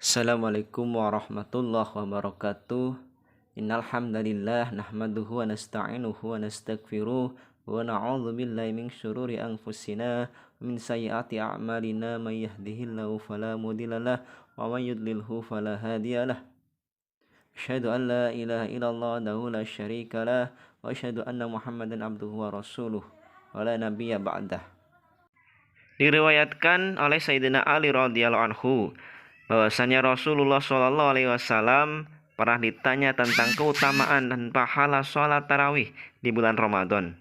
Assalamualaikum warahmatullahi wabarakatuh. Innal hamdalillah nahmaduhu wa nasta'inuhu wa nastaghfiruh wa na'udzu billahi min syururi anfusina wa min sayyiati a'malina may yahdihillahu fala mudhillalah wa may yudlilhu fala hadiyalah. Asyhadu an la ilaha illallah wahdahu la syarika lah wa asyhadu anna Muhammadan abduhu wa rasuluh wa la nabiyya ba'dah. Diriwayatkan oleh Sayyidina Ali radhiyallahu anhu bahwasanya Rasulullah Shallallahu alaihi wasallam pernah ditanya tentang keutamaan dan pahala sholat tarawih di bulan Ramadan.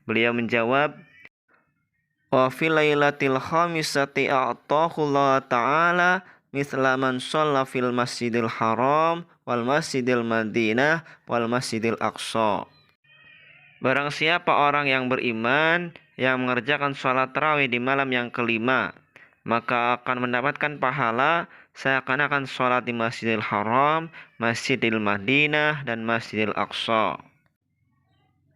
Beliau menjawab, "Wa fil lailatil khamisati a'tahullah ta'ala mithla man shalla fil masjidil haram wal masjidil madinah wal masjidil aqsa." Barang siapa orang yang beriman yang mengerjakan sholat tarawih di malam yang kelima, maka akan mendapatkan pahala seakan-akan sholat di Masjidil Haram, Masjidil Madinah, dan Masjidil Aqsa.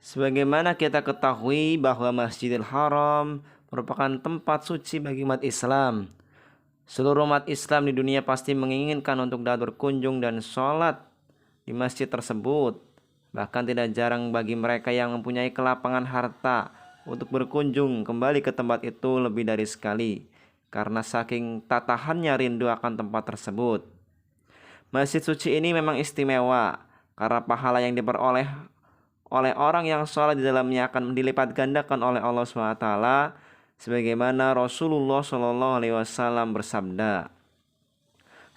Sebagaimana kita ketahui bahwa Masjidil Haram merupakan tempat suci bagi umat Islam. Seluruh umat Islam di dunia pasti menginginkan untuk datang berkunjung dan sholat di masjid tersebut. Bahkan tidak jarang bagi mereka yang mempunyai kelapangan harta untuk berkunjung kembali ke tempat itu lebih dari sekali, karena saking tatahannya rindu akan tempat tersebut. Masjid suci ini memang istimewa karena pahala yang diperoleh oleh orang yang sholat di dalamnya akan dilipat gandakan oleh Allah SWT, sebagaimana Rasulullah SAW bersabda,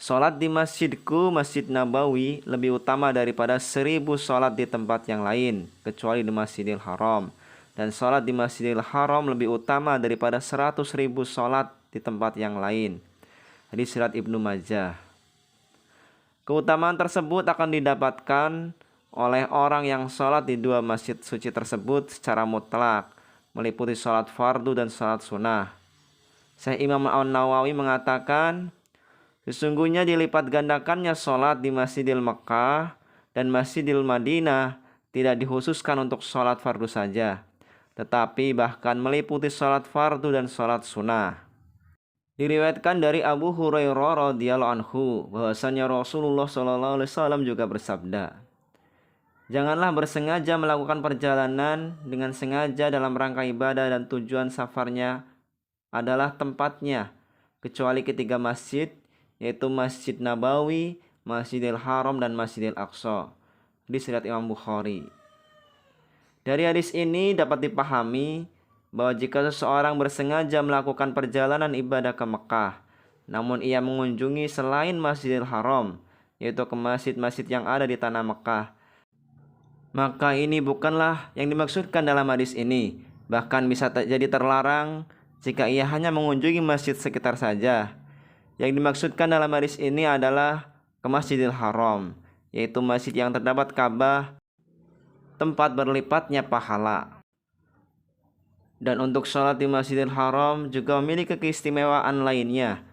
"Sholat di masjidku, Masjid Nabawi, lebih utama daripada 1000 sholat di tempat yang lain, kecuali di Masjidil Haram. Dan sholat di Masjidil Haram lebih utama daripada 100.000 sholat di tempat yang lain." Hadis riwayat Ibnu Majah. Keutamaan tersebut akan didapatkan oleh orang yang sholat di dua masjid suci tersebut secara mutlak, meliputi sholat fardu dan sholat sunnah. Syekh Imam An-Nawawi mengatakan, sesungguhnya dilipat gandakannya sholat di Masjidil Mekkah dan Masjidil Madinah tidak dikhususkan untuk sholat fardu saja, tetapi bahkan meliputi sholat fardu dan sholat sunnah. Diriwayatkan dari Abu Hurairah radhiyallahu anhu bahwasanya Rasulullah SAW juga bersabda, "Janganlah bersengaja melakukan perjalanan dengan sengaja dalam rangka ibadah dan tujuan safarnya adalah tempatnya, kecuali ketiga masjid, yaitu Masjid Nabawi, Masjidil Haram, dan Masjidil Aqsa." Hadis riwayat Imam Bukhari. Dari hadis ini dapat dipahami bahwa jika seseorang bersengaja melakukan perjalanan ibadah ke Mekah, namun ia mengunjungi selain Masjidil Haram, yaitu ke masjid-masjid yang ada di tanah Mekah, maka ini bukanlah yang dimaksudkan dalam hadis ini. Bahkan bisa jadi terlarang jika ia hanya mengunjungi masjid sekitar saja. Yang dimaksudkan dalam hadis ini adalah ke Masjidil Haram, yaitu masjid yang terdapat Ka'bah, tempat berlipatnya pahala. Dan untuk sholat di Masjidil Haram juga memiliki keistimewaan lainnya.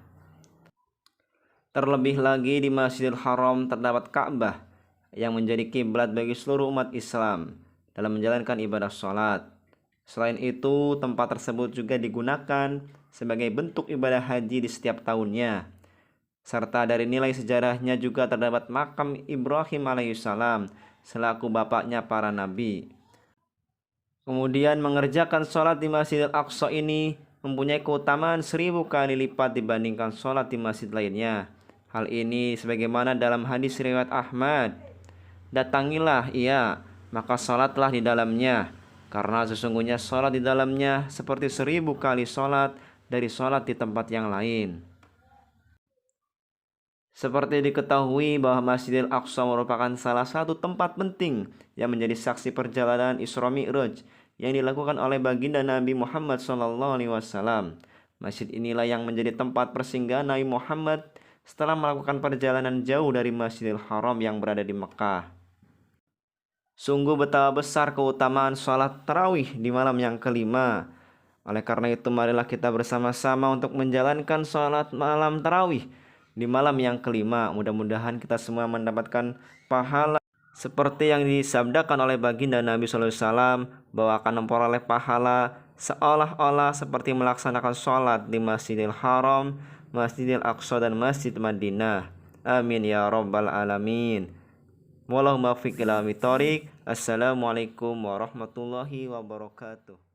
Terlebih lagi di Masjidil Haram terdapat Ka'bah yang menjadi kiblat bagi seluruh umat Islam dalam menjalankan ibadah sholat. Selain itu, tempat tersebut juga digunakan sebagai bentuk ibadah haji di setiap tahunnya. Serta dari nilai sejarahnya juga terdapat makam Ibrahim alaihissalam selaku bapaknya para nabi. Kemudian mengerjakan sholat di Masjidil Aqsa ini mempunyai keutamaan 1000 kali lipat dibandingkan sholat di masjid lainnya. Hal ini sebagaimana dalam hadis riwayat Ahmad, "Datangilah ia, maka sholatlah di dalamnya, karena sesungguhnya sholat di dalamnya seperti 1000 kali sholat dari sholat di tempat yang lain." Seperti diketahui bahwa Masjidil Aqsa merupakan salah satu tempat penting yang menjadi saksi perjalanan Isra Mi'raj yang dilakukan oleh baginda Nabi Muhammad SAW. Masjid inilah yang menjadi tempat persinggahan Nabi Muhammad setelah melakukan perjalanan jauh dari Masjidil Haram yang berada di Mekah. Sungguh betapa besar keutamaan sholat tarawih di malam yang kelima. Oleh karena itu, marilah kita bersama-sama untuk menjalankan sholat malam tarawih di malam yang kelima. Mudah-mudahan kita semua mendapatkan pahala seperti yang disabdakan oleh baginda Nabi SAW, bahwa akan memperoleh pahala seolah-olah seperti melaksanakan sholat di Masjidil Haram, Masjidil Aqsa dan Masjid Madinah. Amin ya rabbal alamin. Wallahumma fiq ila thoriq. Assalamualaikum warahmatullahi wabarakatuh.